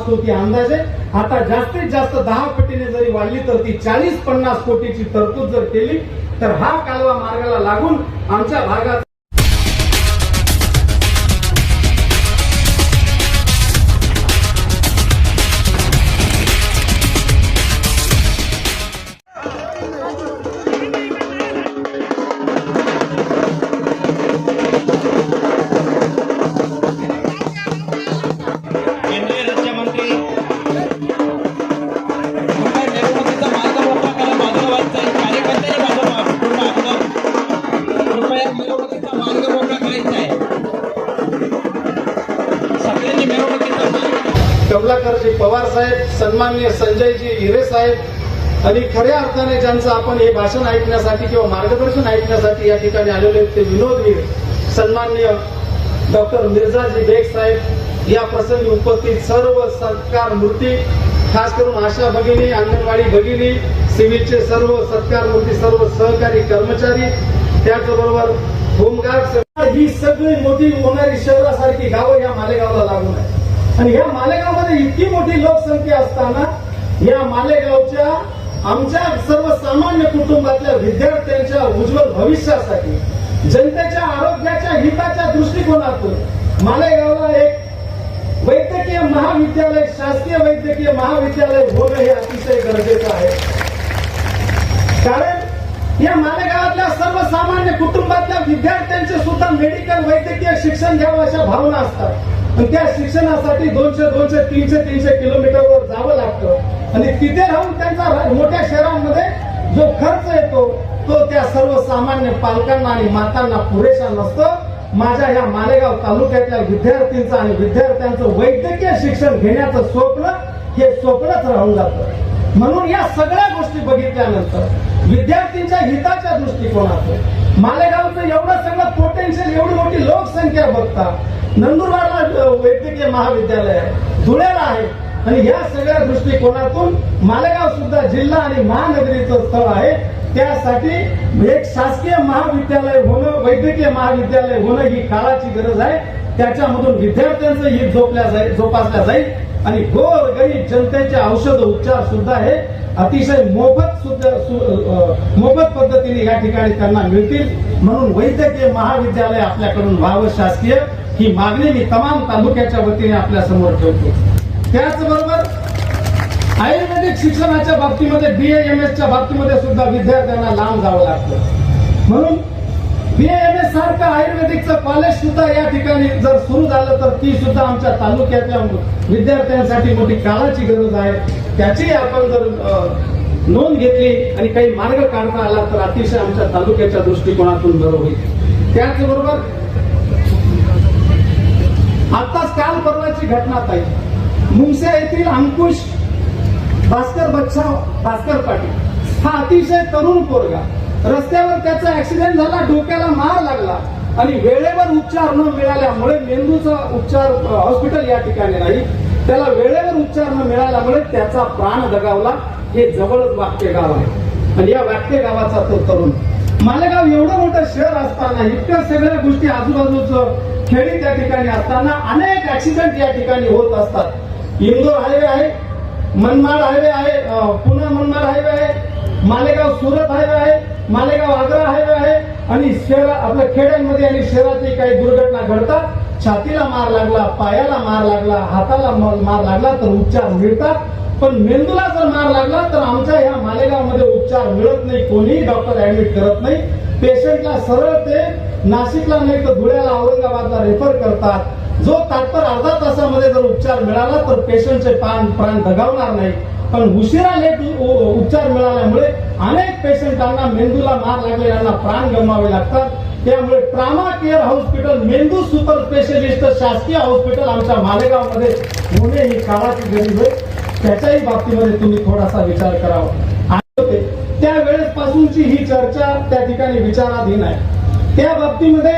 होती अंदाजे आता जास्तीत जास्त 10 पटीने जरी वाढली तर ती 40-50 कोटीची तरतूद जर केली तर हा कालवा मार्गाला लागून आमच्या भागात कमलाकरजी पवार साहेब, सन्माननीय संजयजी हिरे साहेब आणि खऱ्या अर्थाने ज्यांचं आपण हे भाषण ऐकण्यासाठी किंवा मार्गदर्शन ऐकण्यासाठी या ठिकाणी आलेले ते विनोदवीर सन्माननीय डॉक्टर मिर्झाजी बेग साहेब, या प्रसंगी उपस्थित सर्व सत्कार मूर्ती, खास करून आशा भगिनी, अंगणवाडी भगिनी, सिव्हिलचे सर्व सत्कार मूर्ती, सर्व सहकारी कर्मचारी, त्याचबरोबर होमगार्ड, ही सगळी मोठी होणारी शहरासारखी गावं या मालेगावला लागून आहे. आणि या मालेगावमध्ये इतकी मोठी लोकसंख्या असताना या मालेगावच्या आमच्या सर्वसामान्य कुटुंबातल्या विद्यार्थ्यांच्या उज्ज्वल भविष्यासाठी, जनतेच्या आरोग्याच्या हिताच्या दृष्टिकोनातून मालेगावला एक वैद्यकीय महाविद्यालय, शासकीय वैद्यकीय महाविद्यालय होणं हे अतिशय गरजेचं आहे. कारण या मालेगावातल्या सर्वसामान्य कुटुंबातल्या विद्यार्थ्यांचे सुद्धा मेडिकल वैद्यकीय शिक्षण घ्यावं अशा भावना असतात. आणि त्या शिक्षणासाठी 200, 300 किलोमीटरवर जावं लागतं आणि तिथे राहून त्यांचा मोठ्या शहरांमध्ये जो खर्च येतो तो त्या सर्वसामान्य पालकांना आणि मातांना पुरेसा नसतो. माझ्या या मालेगाव तालुक्यातल्या विद्यार्थ्यांचं आणि विद्यार्थ्यांचं वैद्यकीय शिक्षण घेण्याचं स्वप्न हे स्वप्नच राहून जातं. म्हणून या सगळ्या गोष्टी बघितल्यानंतर विद्यार्थ्यांच्या हिताच्या दृष्टिकोनातून मालेगावचं एवढं सगळं पोटेन्शियल, एवढी मोठी लोकसंख्या बघता नंदुरबारला वैद्यकीय महाविद्यालय आहे, धुळ्याला आहे आणि या सगळ्या दृष्टिकोनातून मालेगाव सुद्धा जिल्हा आणि महानगरीचं स्थळ आहे. त्यासाठी एक शासकीय महाविद्यालय होणं, वैद्यकीय महाविद्यालय होणं ही काळाची गरज आहे. त्याच्यामधून विद्यार्थ्यांचं हित जोपासल्या जाईल आणि गोर गरीब जनतेचे औषध उपचार सुद्धा हे अतिशय मोफत पद्धतीने या ठिकाणी त्यांना मिळतील. म्हणून वैद्यकीय महाविद्यालय आपल्याकडून व्हावं शासकीय, ही मागणी मी तमाम तालुक्याच्या वतीने आपल्या समोर ठेवतो. त्याचबरोबर आयुर्वेदिक शिक्षणाच्या बाबतीमध्ये BAMS च्या बाबतीमध्ये सुद्धा विद्यार्थ्यांना लांब जावं लागतं. म्हणून BAMS सारखं आयुर्वेदिकचं कॉलेज सुद्धा या ठिकाणी जर सुरू झालं तर ती सुद्धा आमच्या तालुक्यातल्या विद्यार्थ्यांसाठी मोठी काळाची गरज आहे. त्याची आपण जर नोंद घेतली आणि काही मार्ग काढता आला तर अतिशय आमच्या तालुक्याच्या दृष्टिकोनातून बरं होईल. त्याचबरोबर आताच काल परवाची घटना पाहिजे, मुंगसे येथील अंकुश भास्कर पाटील हा अतिशय तरुण पोरगा, रस्त्यावर त्याचा ऍक्सिडेंट झाला, डोक्याला मार लागला आणि वेळेवर उपचार न मिळाल्यामुळे, मेंदूचा उपचार हॉस्पिटल या ठिकाणी नाही, त्याला वेळेवर उपचार न मिळाल्यामुळे त्याचा प्राण दगावला. हे जवळच वाक्य गाव आहे आणि या वाक्य गावाचा तो तरुण. मालेगाव एवढं मोठं शहर असताना, इतक्या सगळ्या गोष्टी आजूबाजूचं खेडी त्या ठिकाणी असताना अनेक ऍक्सिडेंट या ठिकाणी होत असतात. इंदोर हायवे आहे, मनमाड हायवे आहे, पुणे मनमाड हायवे आहे, मालेगाव सुरत हायवे आहे, मालेगाव आग्रा हायवे आहे आणि शहर आपल्या खेड्यांमध्ये आणि शहरातही काही दुर्घटना घडतात. छातीला मार लागला, पायाला मार लागला, हाताला मार लागला तर उपचार मिळतात. पण मेंदूला जर मार लागला तर आमच्या ह्या मालेगावमध्ये उपचार मिळत नाही, कोणीही डॉक्टर ऍडमिट करत नाही. पेशंटला सरळ ते नाशिकला नाही तर धुळ्याला, औरंगाबादला रेफर करतात. जो तात्पर अर्धा तासामध्ये जर उपचार मिळाला तर पेशंटचे प्राण दगावणार नाही. पण उशिरा लेट उपचार मिळाल्यामुळे अनेक पेशंटांना मेंदूला मार लागलेल्यांना प्राण गमवावे लागतात. त्यामुळे ट्रामा केअर हॉस्पिटल, मेंदू सुपर स्पेशलिस्ट शासकीय हॉस्पिटल आमच्या मालेगावमध्ये होणे ही काळाची गरज आहे. त्याच्याही बाबतीमध्ये तुम्ही थोडासा विचार करावा. त्यावेळेस पासूनची ही चर्चा त्या ठिकाणी विचाराधीन आहे. त्या बाबतीमध्ये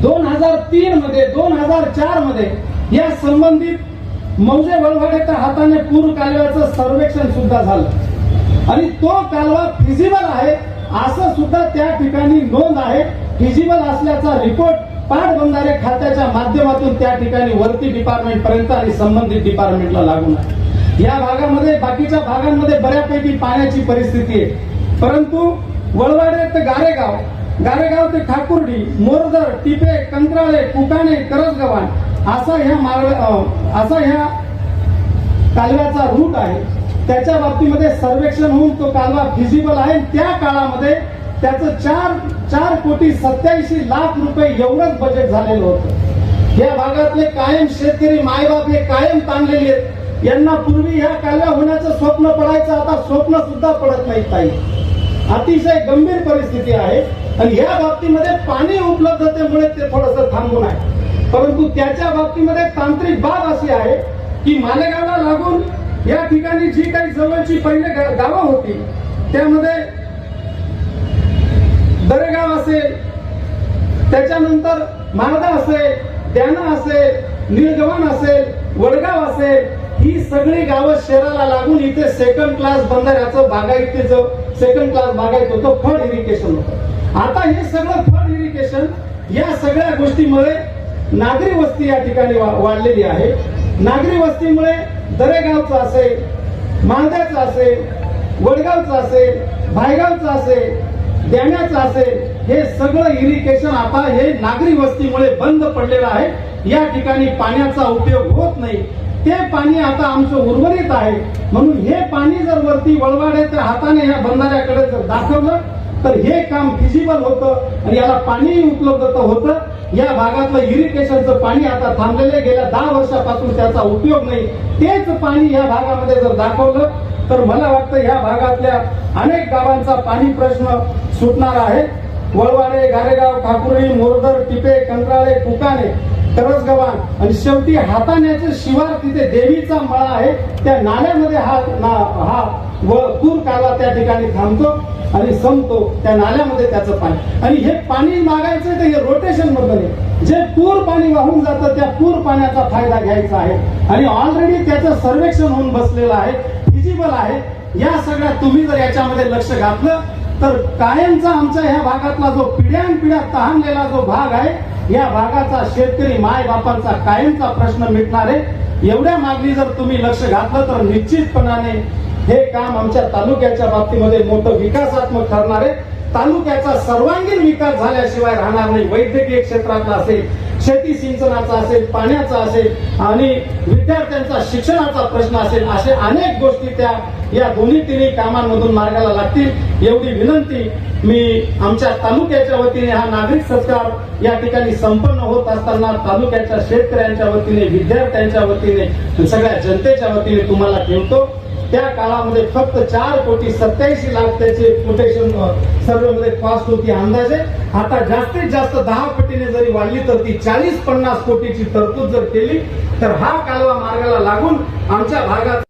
2003 मध्ये, 2004 मध्ये या संबंधित मौजे वळवाडेच्या हाताने पूर कालव्याचं सर्वेक्षण सुद्धा झालं आणि तो कालवा फिजिबल आहे असं सुद्धा त्या ठिकाणी नोंद आहे. फिजिबल असल्याचा रिपोर्ट पाटबंधारे खात्याच्या माध्यमातून त्या ठिकाणी वरती डिपार्टमेंट पर्यंत आणि संबंधित डिपार्टमेंटला लागून आहे. या भागामध्ये बाकीच्या भागांमध्ये बऱ्यापैकी पाण्याची परिस्थिती आहे, परंतु वळवाडे ते गारेगाव ते ठाकुर्डी, मोरदर, टिपे, कंत्राळे, कुकाणे, करसगव्हाण असा ह्या कालव्याचा रूट आहे. त्याच्या बाबतीमध्ये सर्वेक्षण होऊन तो कालवा फिजिबल आहे. त्या काळामध्ये त्याचं 4,87,00,000 रुपये एवढंच बजेट झालेलं होतं. या भागातले कायम शेतकरी मायबाप हे कायम ताणलेले आहेत. यांना पूर्वी ह्या कालव्या होण्याचं स्वप्न पडायचं, आता स्वप्न सुद्धा पडत नाही. ताई, अतिशय गंभीर परिस्थिती आहे आणि या बाबतीमध्ये पाणी उपलब्धतेमुळे ते थोडंसं थांबून आहे. परंतु त्याच्या बाबतीमध्ये तांत्रिक बाब अशी आहे की मालेगावला लागून या ठिकाणी जी काही जवळची पहिले गावं होती त्यामध्ये दरेगाव असेल, त्याच्यानंतर माळदा असेल, द्याना असेल, निळगव्हाण असेल, वडगाव असेल, ही सगळी गावं शहराला लागून इथे सेकंड क्लास बंधाऱ्याचं बागायतीचं सेकंड क्लास बागायत होतं, फळ इरिगेशन होतं. आता हे सगळं फळ इरिगेशन या सगळ्या गोष्टीमुळे नागरी वस्ती या ठिकाणी वाढलेली आहे. नागरी वस्तीमुळे दरेगावचं असेल, माळद्याचं असेल, वडगावचं असेल, भायगावचं असेल, द्याण्याचं असेल, हे सगळं इरिगेशन आता हे नागरी वस्तीमुळे बंद पडलेलं आहे. या ठिकाणी पाण्याचा उपयोग होत नाही. ते पाणी आता आमचं उर्वरित आहे, म्हणून हे पाणी जर वरती वळवाड्याच्या हाताने ह्या बंधाऱ्याकडे जर दाखवलं तर हे काम फिजिबल होतं आणि याला पाणी उपलब्ध होतं. या भागातलं इरिगेशनचं पाणी आता थांबलेलं, गेल्या 10 वर्षापासून त्याचा उपयोग नाही. तेच पाणी या भागामध्ये जर दाखवलं तर मला वाटतं या भागातल्या अनेक गावांचा पाणी प्रश्न सुटणार आहे. वळवाडे, गारेगाव, ठाकुर्डी, मोरदर, टिपे, कंत्राळे, कुकाणे, करसगव्हाण आणि शेवटी हाताण्याचे शिवार, तिथे देवीचा मळा आहे. त्या नाल्यामध्ये हा पूर कालवा त्या ठिकाणी थांबतो आणि संपतो. त्या नाल्यामध्ये त्याचं पाणी, आणि हे पाणी मागायचं तर हे रोटेशन बद्दल जे पूर पाणी वाहून जातं त्या पूर पाण्याचा फायदा घ्यायचा आहे. आणि ऑलरेडी त्याचं सर्वेक्षण होऊन बसलेलं आहे, फिजिबल आहे. या सगळ्या तुम्ही जर याच्यामध्ये लक्ष घातलं तर कायमचा आमच्या ह्या भागातला जो पिढ्यानपिढ्या तहानलेला जो भाग आहे, या भागाचा शेतकरी माय बापांचा कायमचा प्रश्न मिटणार आहे. एवढ्या मागणी जर तुम्ही लक्ष घातलं तर निश्चितपणाने हे काम आमच्या तालुक्याच्या बाबतीमध्ये मोठं विकासात्मक ठरणार आहे. तालुक्याचा सर्वांगीण विकास झाल्याशिवाय राहणार नाही. वैद्यकीय क्षेत्रातला असेल, शेती सिंचनाचा असेल, पाण्याचा असेल आणि विद्यार्थ्यांचा शिक्षणाचा प्रश्न असेल, असे अनेक गोष्टी त्या या तिन्ही कामांमधून मार्गाला लागतील. एवढी विनंती मी आमच्या तालुक्याच्या वतीने हा नागरिक सत्कार या ठिकाणी संपन्न होत असताना तालुक्याच्या शेतकऱ्यांच्या वतीने, विद्यार्थ्यांच्या वतीने, सगळ्या जनतेच्या वतीने तुम्हाला ठेवतो. त्या काळामध्ये फक्त 4,87,00,000 त्याचे कोटेशन सर्वेमध्ये कॉस्ट होती अंदाजे. आता जास्तीत जास्त 10 पटीने जरी वाढली तर ती 40-50 कोटीची तरतूद जर केली तर हा कालवा मार्गाला लागून आमच्या भागात